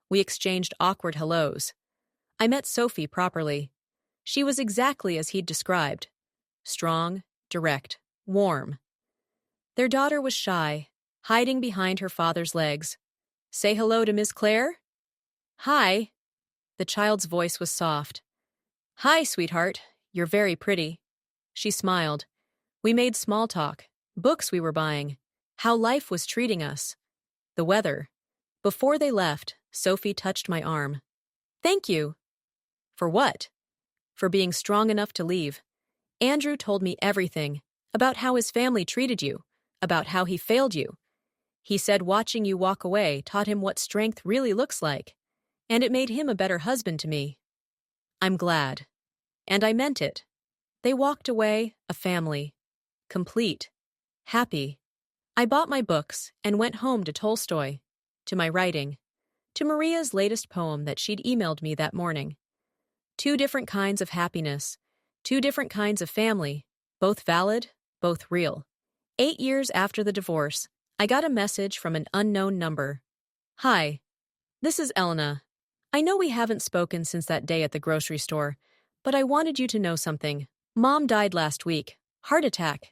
We exchanged awkward hellos. I met Sophie properly. She was exactly as he'd described. Strong, direct, warm. Their daughter was shy, hiding behind her father's legs. "Say hello to Miss Claire?" "Hi." The child's voice was soft. "Hi, sweetheart. You're very pretty." She smiled. We made small talk, books we were buying, how life was treating us, the weather. Before they left, Sophie touched my arm. "Thank you." "For what?" "For being strong enough to leave. Andrew told me everything, about how his family treated you, about how he failed you. He said watching you walk away taught him what strength really looks like, and it made him a better husband to me." I'm glad. And I meant it. They walked away, a family. Complete. Happy. I bought my books and went home to Tolstoy, to my writing, to Maria's latest poem that she'd emailed me that morning. 2 different kinds of happiness, 2 different kinds of family, both valid, both real. 8 years after the divorce, I got a message from an unknown number. "Hi, this is Elena. I know we haven't spoken since that day at the grocery store, but I wanted you to know something. Mom died last week. Heart attack.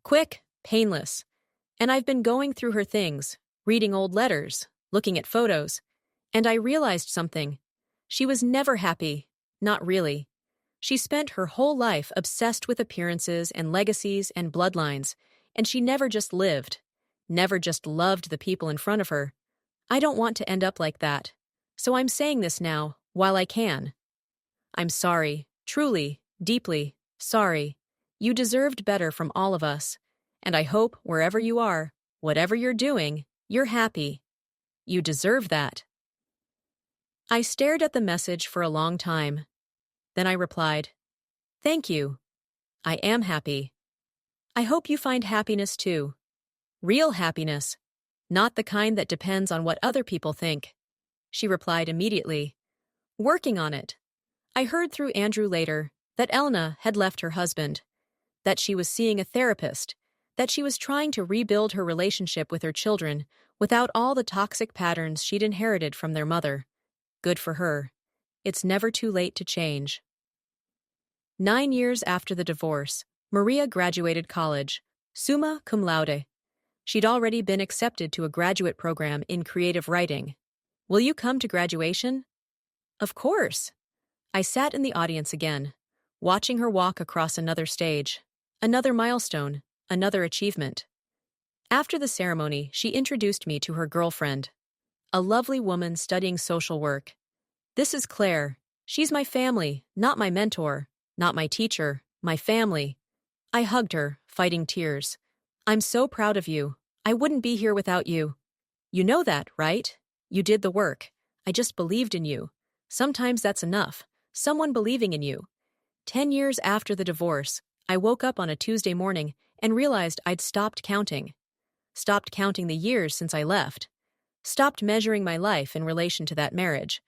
Quick, painless. And I've been going through her things, reading old letters, looking at photos, and I realized something. She was never happy, not really. She spent her whole life obsessed with appearances and legacies and bloodlines, and she never just lived, never just loved the people in front of her. I don't want to end up like that. So I'm saying this now, while I can. I'm sorry, truly, deeply, sorry. You deserved better from all of us, and I hope wherever you are, whatever you're doing, you're happy. You deserve that. I stared at the message for a long time. Then I replied, "Thank you. I am happy. I hope you find happiness too. Real happiness, not the kind that depends on what other people think." She replied immediately, "Working on it." I heard through Andrew later that Elna had left her husband, that she was seeing a therapist, that she was trying to rebuild her relationship with her children without all the toxic patterns she'd inherited from their mother. Good for her. It's never too late to change. 9 years after the divorce, Maria graduated college, summa cum laude. She'd already been accepted to a graduate program in creative writing. "Will you come to graduation?" "Of course." I sat in the audience again, watching her walk across another stage, another milestone, another achievement. After the ceremony, she introduced me to her girlfriend, a lovely woman studying social work. "This is Claire. She's my family, not my mentor, not my teacher, my family." I hugged her, fighting tears. "I'm so proud of you. I wouldn't be here without you. You know that, right? You did the work. I just believed in you. Sometimes that's enough. Someone believing in you." 10 years after the divorce, I woke up on a Tuesday morning and realized I'd stopped counting. Stopped counting the years since I left. Stopped measuring my life in relation to that marriage.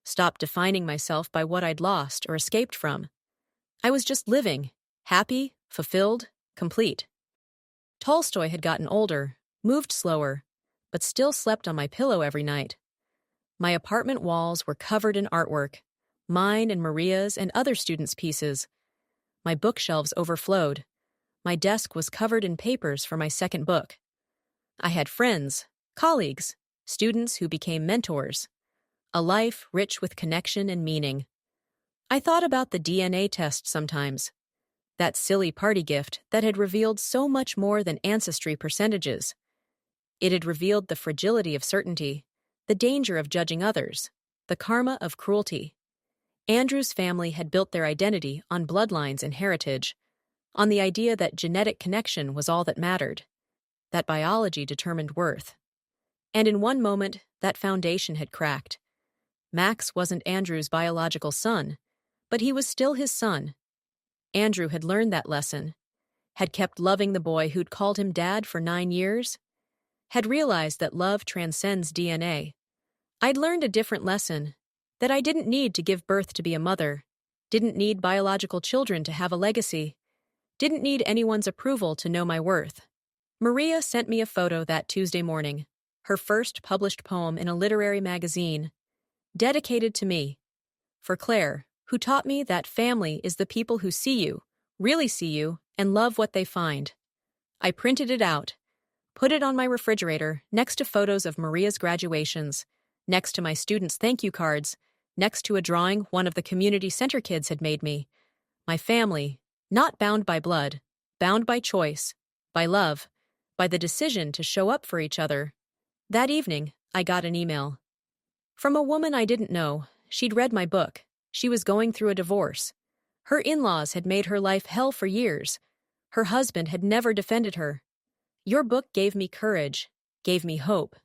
Stopped defining myself by what I'd lost or escaped from. I was just living, happy, fulfilled, complete. Tolstoy had gotten older, moved slower, but still slept on my pillow every night. My apartment walls were covered in artwork, mine and Maria's and other students' pieces. My bookshelves overflowed. My desk was covered in papers for my second book. I had friends, colleagues, students who became mentors. A life rich with connection and meaning. I thought about the DNA test sometimes. That silly party gift that had revealed so much more than ancestry percentages. It had revealed the fragility of certainty, the danger of judging others, the karma of cruelty. Andrew's family had built their identity on bloodlines and heritage, on the idea that genetic connection was all that mattered, that biology determined worth. And in one moment, that foundation had cracked. Max wasn't Andrew's biological son, but he was still his son. Andrew had learned that lesson, had kept loving the boy who'd called him dad for 9 years, had realized that love transcends DNA. I'd learned a different lesson, that I didn't need to give birth to be a mother, didn't need biological children to have a legacy, didn't need anyone's approval to know my worth. Maria sent me a photo that Tuesday morning, her first published poem in a literary magazine, dedicated to me, for Claire, who taught me that family is the people who see you, really see you, and love what they find. I printed it out, put it on my refrigerator next to photos of Maria's graduations, next to my students' thank you cards, next to a drawing one of the community center kids had made me. My family, not bound by blood, bound by choice, by love, by the decision to show up for each other. That evening, I got an email. From a woman I didn't know. She'd read my book. She was going through a divorce. Her in-laws had made her life hell for years. Her husband had never defended her. "Your book gave me courage, gave me hope.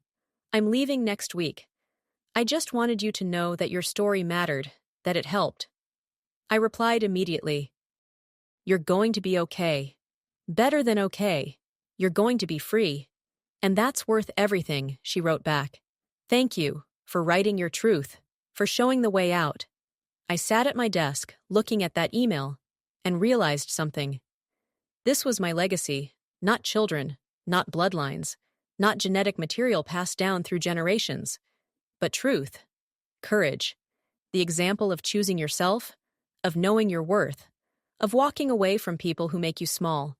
I'm leaving next week. I just wanted you to know that your story mattered, that it helped." I replied immediately, "You're going to be okay. Better than okay. You're going to be free. And that's worth everything," she wrote back. "Thank you for writing your truth, for showing the way out." I sat at my desk, looking at that email, and realized something. This was my legacy, not children, not bloodlines, not genetic material passed down through generations, but truth, courage, the example of choosing yourself, of knowing your worth, of walking away from people who make you small,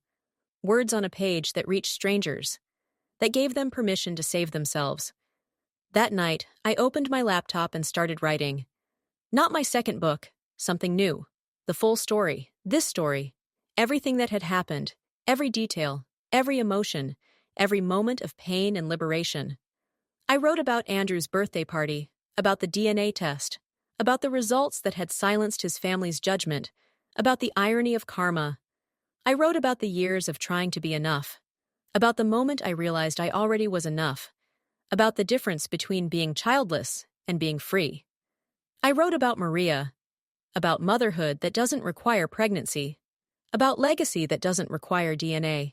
words on a page that reach strangers. that gave them permission to save themselves. That night, I opened my laptop and started writing. Not my second book, something new. The full story, this story, everything that had happened, every detail, every emotion, every moment of pain and liberation. I wrote about Andrew's birthday party, about the DNA test, about the results that had silenced his family's judgment, about the irony of karma. I wrote about the years of trying to be enough, about the moment I realized I already was enough, about the difference between being childless and being free. I wrote about Maria, about motherhood that doesn't require pregnancy, about legacy that doesn't require DNA.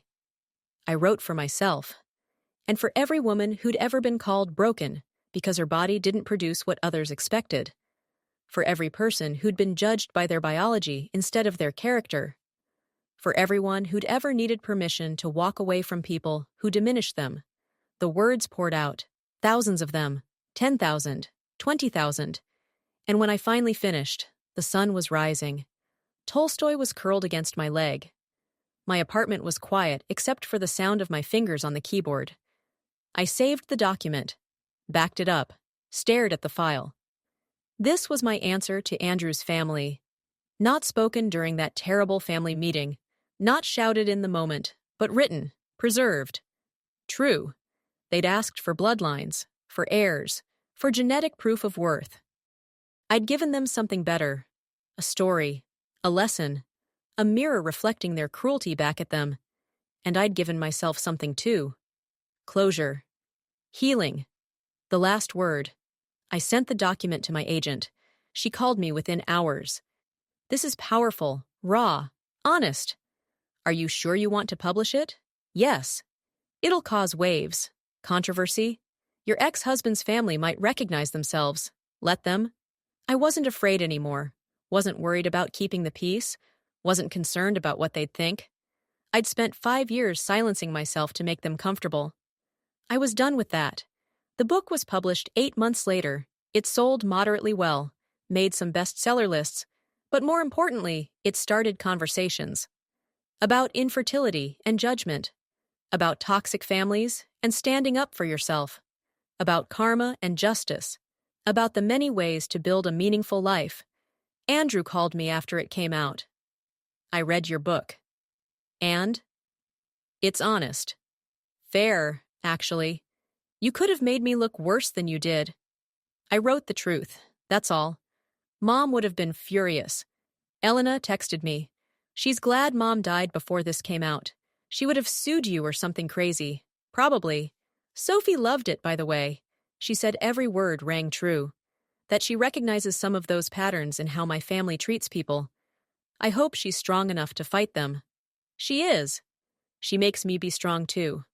I wrote for myself, and for every woman who'd ever been called broken because her body didn't produce what others expected, for every person who'd been judged by their biology instead of their character, for everyone who'd ever needed permission to walk away from people who diminished them. The words poured out, thousands of them, 10,000, 20,000. And when I finally finished, the sun was rising. Tolstoy was curled against my leg. My apartment was quiet except for the sound of my fingers on the keyboard. I saved the document, backed it up, stared at the file. This was my answer to Andrew's family. Not spoken during that terrible family meeting, not shouted in the moment, but written, preserved. True. They'd asked for bloodlines, for heirs, for genetic proof of worth. I'd given them something better, a story, a lesson, a mirror reflecting their cruelty back at them, and I'd given myself something too. Closure. Healing. The last word. I sent the document to my agent. She called me within hours. This is powerful, raw, honest. Are you sure you want to publish it? Yes. It'll cause waves, controversy. Your ex-husband's family might recognize themselves. Let them. I wasn't afraid anymore. Wasn't worried about keeping the peace. Wasn't concerned about what they'd think. I'd spent 5 years silencing myself to make them comfortable. I was done with that. The book was published 8 months later. It sold moderately well, made some bestseller lists, but more importantly, it started conversations. About infertility and judgment. About toxic families and standing up for yourself. About karma and justice. About the many ways to build a meaningful life. Andrew called me after it came out. I read your book. And? It's honest. Fair, actually. You could have made me look worse than you did. I wrote the truth, that's all. Mom would have been furious. Elena texted me. She's glad Mom died before this came out. She would have sued you or something crazy. Probably. Sophie loved it, by the way. She said every word rang true. That she recognizes some of those patterns in how my family treats people. I hope she's strong enough to fight them. She is. She makes me be strong too.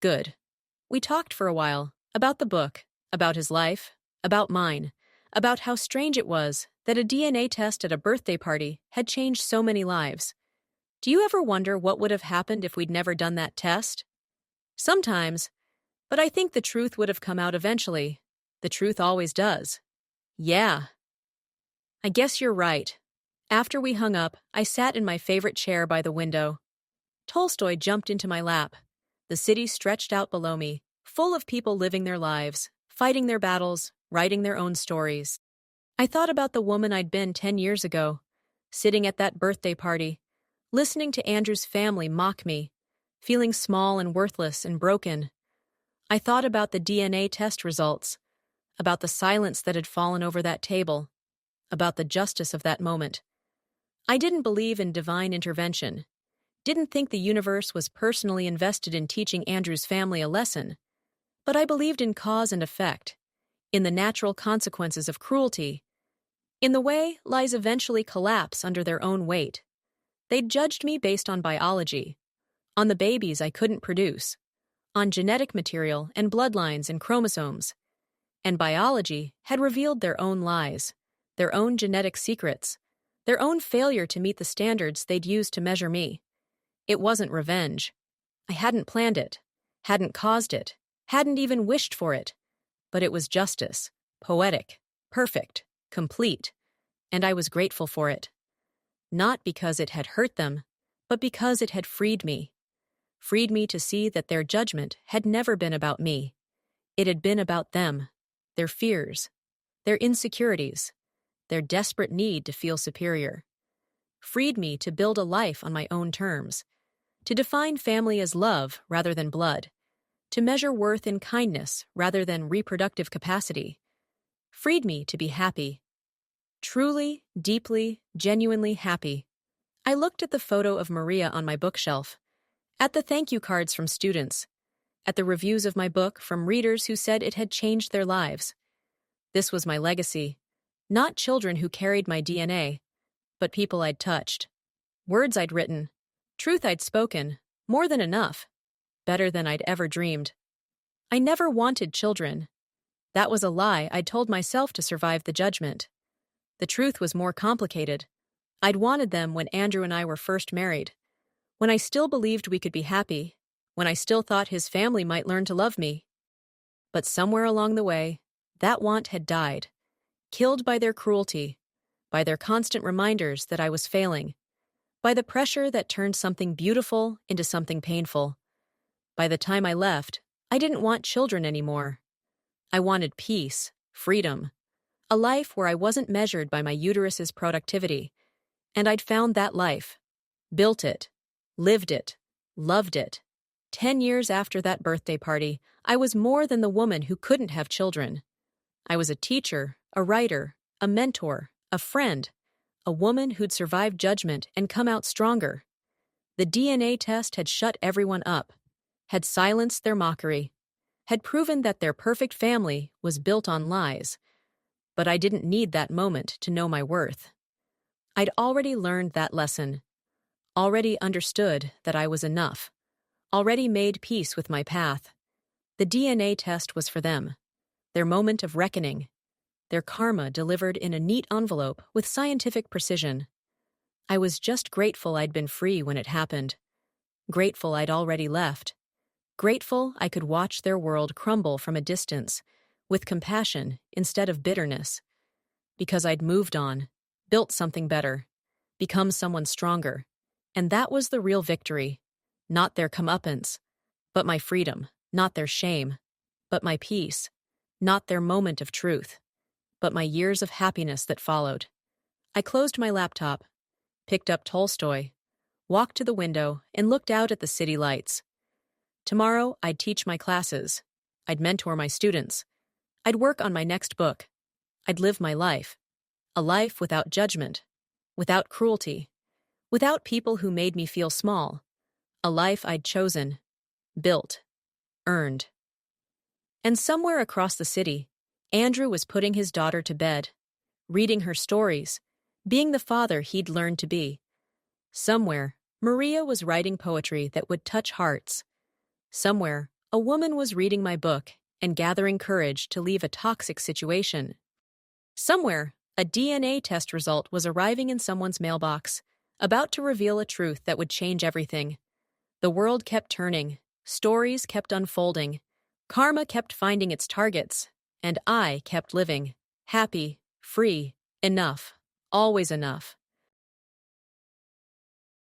Good. We talked for a while, about the book, about his life, about mine, about how strange it was that a DNA test at a birthday party had changed so many lives. Do you ever wonder what would have happened if we'd never done that test? Sometimes, but I think the truth would have come out eventually. The truth always does. Yeah. I guess you're right. After we hung up, I sat in my favorite chair by the window. Tolstoy jumped into my lap. The city stretched out below me, full of people living their lives, fighting their battles, writing their own stories. I thought about the woman I'd been 10 years ago, sitting at that birthday party, listening to Andrew's family mock me, feeling small and worthless and broken. I thought about the DNA test results, about the silence that had fallen over that table, about the justice of that moment. I didn't believe in divine intervention, didn't think the universe was personally invested in teaching Andrew's family a lesson, but I believed in cause and effect, in the natural consequences of cruelty, in the way lies eventually collapse under their own weight. They'd judged me based on biology, on the babies I couldn't produce, on genetic material and bloodlines and chromosomes, and biology had revealed their own lies, their own genetic secrets, their own failure to meet the standards they'd used to measure me. It wasn't revenge. I hadn't planned it, hadn't caused it, hadn't even wished for it, but it was justice, poetic, perfect, complete, and I was grateful for it. Not because it had hurt them, but because it had freed me. freed me to see that their judgment had never been about me. It had been about them, their fears, their insecurities, their desperate need to feel superior. Freed me to build a life on my own terms, to define family as love rather than blood, to measure worth in kindness rather than reproductive capacity. Freed me to be happy. Truly, deeply, genuinely happy. I looked at the photo of Maria on my bookshelf, at the thank you cards from students, at the reviews of my book from readers who said it had changed their lives. This was my legacy. Not children who carried my DNA, but people I'd touched. Words I'd written. Truth I'd spoken. More than enough. Better than I'd ever dreamed. I never wanted children. That was a lie I'd told myself to survive the judgment. The truth was more complicated. I'd wanted them when Andrew and I were first married, when I still believed we could be happy, when I still thought his family might learn to love me. But somewhere along the way, that want had died, killed by their cruelty, by their constant reminders that I was failing, by the pressure that turned something beautiful into something painful. By the time I left, I didn't want children anymore. I wanted peace, freedom, a life where I wasn't measured by my uterus's productivity. And I'd found that life, built it, lived it, loved it. 10 years after that birthday party, I was more than the woman who couldn't have children. I was a teacher, a writer, a mentor, a friend, a woman who'd survived judgment and come out stronger. The DNA test had shut everyone up, had silenced their mockery, had proven that their perfect family was built on lies. But I didn't need that moment to know my worth. I'd already learned that lesson, already understood that I was enough, already made peace with my path. The DNA test was for them, their moment of reckoning, their karma delivered in a neat envelope with scientific precision. I was just grateful I'd been free when it happened, grateful I'd already left, grateful I could watch their world crumble from a distance, with compassion instead of bitterness, because I'd moved on, built something better, become someone stronger. And that was the real victory. Not their comeuppance, but my freedom. Not their shame, but my peace. Not their moment of truth, but my years of happiness that followed. I closed my laptop, picked up Tolstoy, walked to the window, and looked out at the city lights. Tomorrow, I'd teach my classes. I'd mentor my students. I'd work on my next book. I'd live my life. A life without judgment, without cruelty, without people who made me feel small. A life I'd chosen, built, earned. And somewhere across the city, Andrew was putting his daughter to bed, reading her stories, being the father he'd learned to be. Somewhere, Maria was writing poetry that would touch hearts. Somewhere, a woman was reading my book and gathering courage to leave a toxic situation. Somewhere, a DNA test result was arriving in someone's mailbox, about to reveal a truth that would change everything. The world kept turning, stories kept unfolding, karma kept finding its targets, and I kept living, happy, free, enough, always enough.